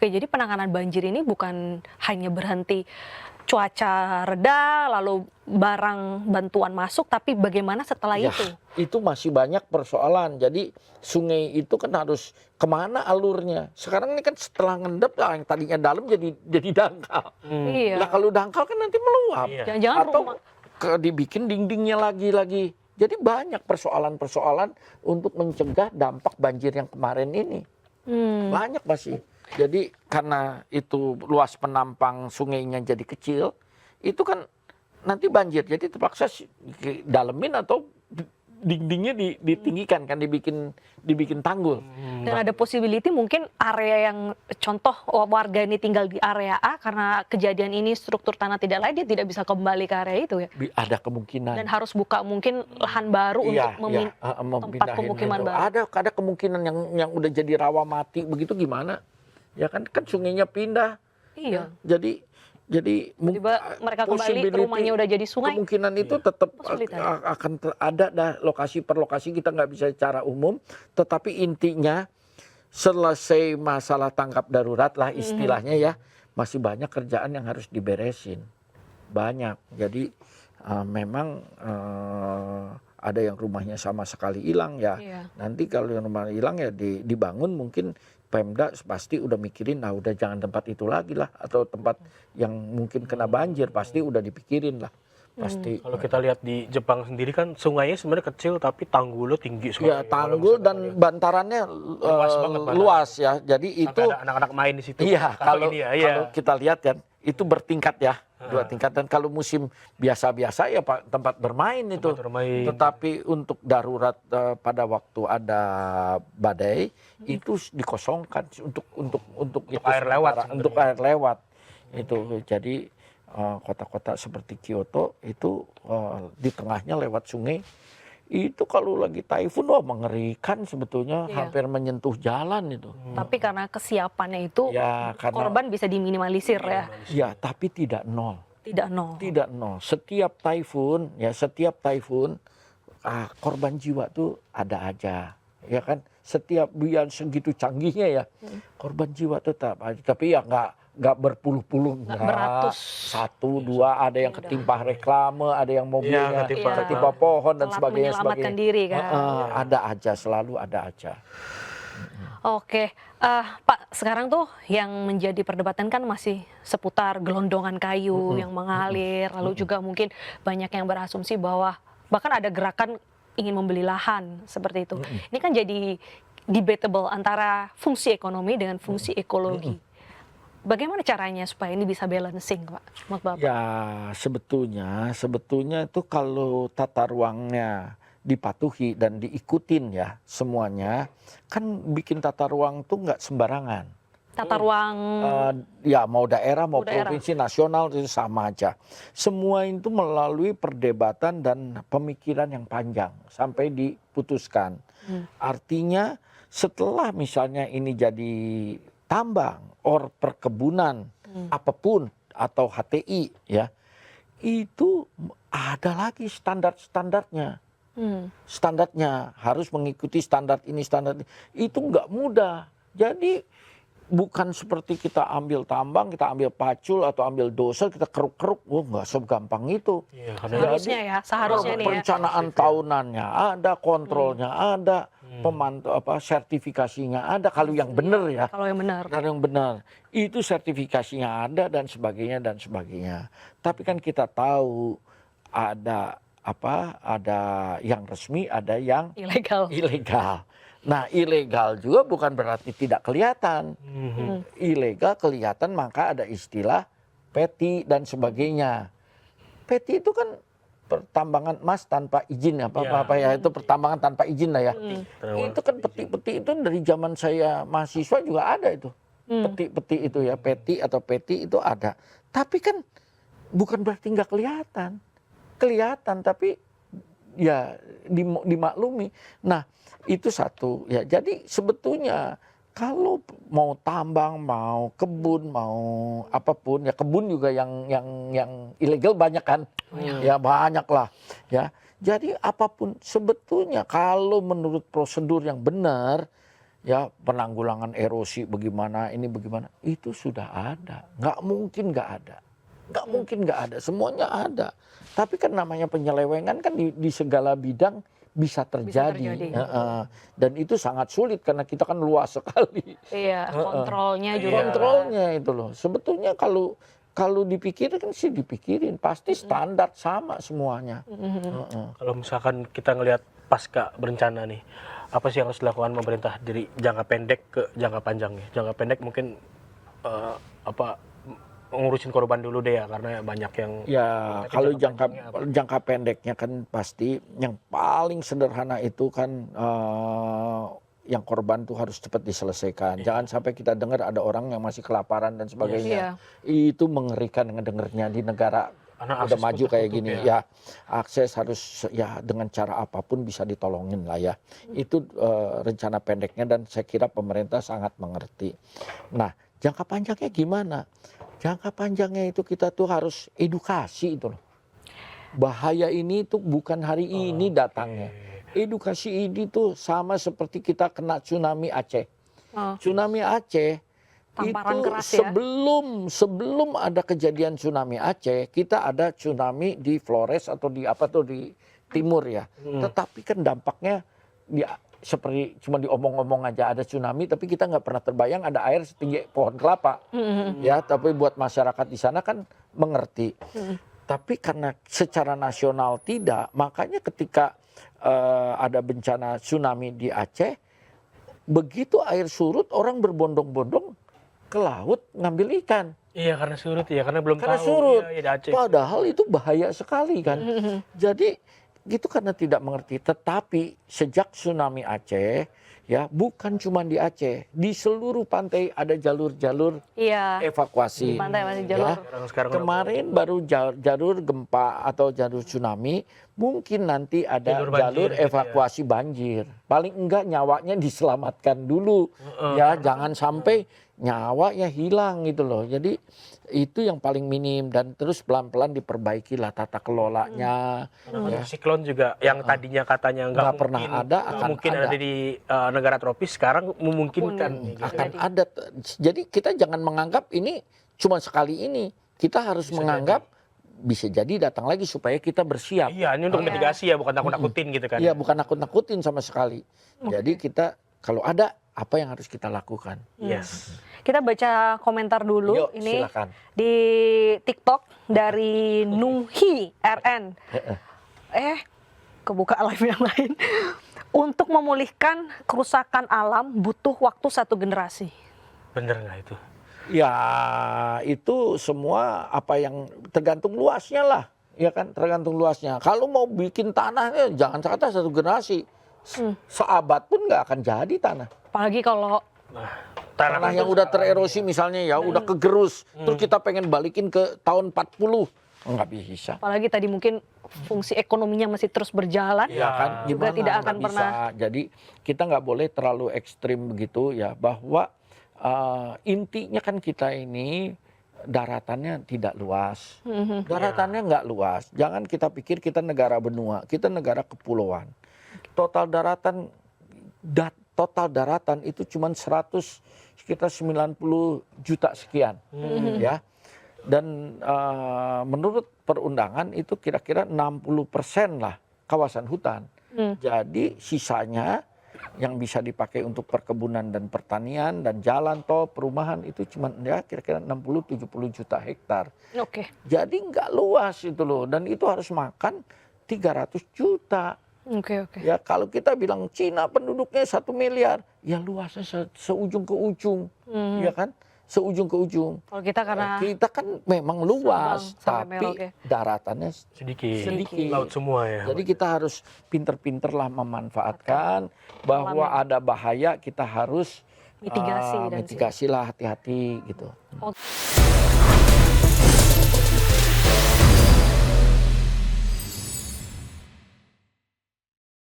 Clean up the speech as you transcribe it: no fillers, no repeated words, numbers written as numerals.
Oke, jadi penanganan banjir ini bukan hanya berhenti cuaca reda, lalu barang bantuan masuk, tapi bagaimana setelah Ya, itu? itu masih banyak persoalan. Jadi sungai itu kan harus kemana alurnya. Sekarang ini kan setelah ngendap, yang tadinya dalam jadi dangkal. Lah Iya, kalau dangkal kan nanti meluap. Iya. jangan-jangan Atau rumah. dibikin dindingnya lagi. Jadi banyak persoalan-persoalan untuk mencegah dampak banjir yang kemarin ini. Banyak masih. Jadi karena itu luas penampang sungainya jadi kecil, itu kan nanti banjir. Jadi terpaksa dalemin atau dindingnya ditinggikan kan, dibikin tanggul. Dan ada possibility mungkin area yang contoh warga ini tinggal di area A karena kejadian ini struktur tanah tidak layak, dia tidak bisa kembali ke area itu ya. Ada kemungkinan. Dan harus buka mungkin lahan baru untuk tempat memindahin pemukiman itu. baru. Ada kemungkinan yang udah jadi rawa mati begitu gimana? Ya kan sungainya pindah. Iya. Jadi Tiba mereka kembali rumahnya udah jadi sungai. kemungkinan itu tetap Kesulitan. akan ada dah lokasi per lokasi, kita nggak bisa secara umum. Tetapi intinya selesai masalah tanggap darurat lah istilahnya ya, masih banyak kerjaan yang harus diberesin. Banyak. Jadi memang ada yang rumahnya sama sekali hilang ya. Iya. Nanti kalau yang rumah hilang ya dibangun, mungkin Pemda pasti udah mikirin, nah udah jangan tempat itu lagi lah, atau tempat yang mungkin kena banjir pasti udah dipikirin lah. Pasti. Kalau kita lihat di Jepang sendiri kan sungainya sebenarnya kecil tapi tanggulnya tinggi sekali. Ya tanggul dan bantarannya luas ya. Jadi sampai itu ada anak-anak main di situ. iya kalau Iya. kita lihat kan itu bertingkat ya. 2 tingkat, dan kalau musim biasa-biasa ya Pak, tempat bermain itu. bermain. Tetapi untuk darurat pada waktu ada badai itu dikosongkan untuk itu air lewat sementara, untuk air lewat. Itu jadi kota-kota seperti Kyoto itu di tengahnya lewat sungai. Itu kalau lagi taifun, wah mengerikan sebetulnya, Iya. hampir menyentuh jalan itu. Tapi karena kesiapannya itu Ya, karena korban bisa diminimalisir ya. ya, tapi tidak nol. Tidak nol. Tidak nol. Setiap taifun korban jiwa tuh ada aja. Ya kan? Setiap biar segitu canggihnya ya, korban jiwa tetap ada. Tapi ya nggak berpuluh-puluh, Nggak beratus. 1, 2, ada yang ketimpa reklame, ada yang mobilnya ketimpa ketimpa pohon dan Telat sebagainya. menyelamatkan diri kan. Ada aja, selalu ada aja. Oke, Pak, sekarang tuh yang menjadi perdebatan kan masih seputar gelondongan kayu yang mengalir, lalu juga mungkin banyak yang berasumsi bahwa bahkan ada gerakan ingin membeli lahan seperti itu. Ini kan jadi debatable antara fungsi ekonomi dengan fungsi ekologi. Bagaimana caranya supaya ini bisa balancing, Pak? Menurut Bapak? Ya sebetulnya itu kalau tata ruangnya dipatuhi dan diikutin ya semuanya, kan bikin tata ruang tuh nggak sembarangan. Tata ruang Ya mau daerah mau daerah. provinsi nasional itu sama aja. Semua itu melalui perdebatan dan pemikiran yang panjang sampai diputuskan. Artinya setelah misalnya ini jadi tambang or perkebunan apapun atau HTI ya, itu ada lagi standarnya. Standarnya harus mengikuti standar ini, standar ini. Itu nggak mudah. Jadi bukan seperti kita ambil tambang, kita ambil pacul atau ambil dosa, kita keruk-keruk. Nggak segampang itu. Iya, seharusnya nih ya. Perencanaan tahunannya ada, kontrolnya ada, pemantau sertifikasinya ada. Kalau yang benar ya. Kalau yang benar. Kalau yang benar itu sertifikasinya ada dan sebagainya. Tapi kan kita tahu ada yang resmi, ada yang ilegal. Nah, ilegal juga bukan berarti tidak kelihatan. Ilegal kelihatan, maka ada istilah peti dan sebagainya. Peti itu kan pertambangan emas tanpa izin itu pertambangan tanpa izin lah ya. Itu kan peti-peti itu dari zaman saya mahasiswa juga ada itu. Peti-peti itu ya, peti atau peti itu ada. Tapi kan bukan berarti nggak kelihatan. Kelihatan tapi ya dimaklumi. Nah, itu satu ya. Jadi sebetulnya kalau mau tambang, mau kebun, mau apapun ya, kebun juga yang ilegal banyak kan. Ya banyak lah ya. Jadi apapun sebetulnya kalau menurut prosedur yang benar ya penanggulangan erosi bagaimana, ini bagaimana, itu sudah ada. Nggak mungkin nggak ada. Nggak mungkin nggak ada, semuanya ada. Tapi kan namanya penyelewengan kan di segala bidang bisa terjadi. Dan itu sangat sulit karena kita kan luas sekali. Iya, kontrolnya juga. Kontrolnya itu loh. Sebetulnya kalau dipikirin sih dipikirin, pasti standar sama semuanya. Kalau misalkan kita ngelihat pasca bencana nih, apa sih yang harus dilakukan pemerintah dari jangka pendek ke jangka panjang nih? Jangka pendek mungkin ngurusin korban dulu deh ya, karena banyak yang kalau jangka pendeknya kan pasti yang paling sederhana itu kan yang korban tuh harus cepat diselesaikan. Jangan sampai kita dengar ada orang yang masih kelaparan dan sebagainya. Itu mengerikan dengarnya di negara udah maju kayak gini ya. Akses harus ya dengan cara apapun bisa ditolongin lah ya. Itu rencana pendeknya dan saya kira pemerintah sangat mengerti. Nah, jangka panjangnya gimana? Jangka panjangnya itu kita tuh harus edukasi itu loh. Bahaya ini tuh bukan hari ini datangnya. Edukasi ini tuh sama seperti kita kena tsunami Aceh. Tsunami Aceh Tamparan itu keras ya. sebelum ada kejadian tsunami Aceh, kita ada tsunami di Flores atau di timur ya. Tetapi kan dampaknya seperti cuma diomong-omong aja ada tsunami, tapi kita nggak pernah terbayang ada air setinggi pohon kelapa. Ya, tapi buat masyarakat di sana kan mengerti. Tapi karena secara nasional tidak, makanya ketika ada bencana tsunami di Aceh, begitu air surut orang berbondong-bondong ke laut ngambil ikan. Iya, karena surut ya, karena belum tahu. Surut. Ya, Aceh. Padahal itu bahaya sekali kan. Jadi gitu karena tidak mengerti. Tetapi sejak tsunami Aceh ya bukan cuma di Aceh, di seluruh pantai ada jalur-jalur evakuasi. Di pantai masih jalur. Ya. Kemarin baru jalur gempa atau jalur tsunami, mungkin nanti ada jalur evakuasi banjir. Paling enggak nyawanya diselamatkan dulu. Ya, jangan sampai nyawanya hilang gitu loh. Jadi itu yang paling minim dan terus pelan-pelan diperbaikilah tata kelolanya. Siklon juga yang tadinya katanya nggak pernah ada, akan mungkin ada di negara tropis, sekarang memungkinkan. Akan ada. Jadi kita jangan menganggap ini cuma sekali ini. Kita harus menganggap bisa jadi datang lagi supaya kita bersiap. Iya, ini untuk mitigasi ya, bukan nakut-nakutin gitu kan. Iya, bukan nakut-nakutin sama sekali. Jadi kita kalau ada apa yang harus kita lakukan. Yes. Kita baca komentar dulu. Yuk, ini silakan. di TikTok dari Nuhi RN. Kebuka live yang lain. Untuk memulihkan kerusakan alam butuh waktu 1 generasi. Bener nggak itu? Ya, itu semua apa yang tergantung luasnya lah. Ya kan, tergantung luasnya. Kalau mau bikin tanahnya jangan kata 1 generasi. Seabad pun nggak akan jadi tanah. Apalagi kalau tanah yang udah tererosi misalnya ya, udah kegerus, terus kita pengen balikin ke tahun 40, nggak bisa. Apalagi tadi mungkin fungsi ekonominya masih terus berjalan, kan, juga tidak akan pernah. Jadi kita nggak boleh terlalu ekstrim begitu ya, bahwa intinya kan kita ini daratannya tidak luas, daratannya nggak luas. Jangan kita pikir kita negara benua, kita negara kepulauan. Total daratan itu cuma sekitar 90 juta sekian, ya. Dan menurut perundangan itu kira-kira 60% lah kawasan hutan. Jadi sisanya yang bisa dipakai untuk perkebunan dan pertanian dan jalan tol, perumahan itu cuma ya kira-kira 60-70 juta hektar. Jadi nggak luas itu loh, dan itu harus makan 300 juta. Ya kalau kita bilang Cina penduduknya 1 miliar, ya luasnya seujung ke ujung, ya kan, seujung ke ujung. Kalau kita kan memang luas, tapi daratannya sedikit, laut semua ya. Jadi kita harus pinter-pinter lah memanfaatkan bahwa ada bahaya, kita harus mitigasi lah, hati-hati gitu.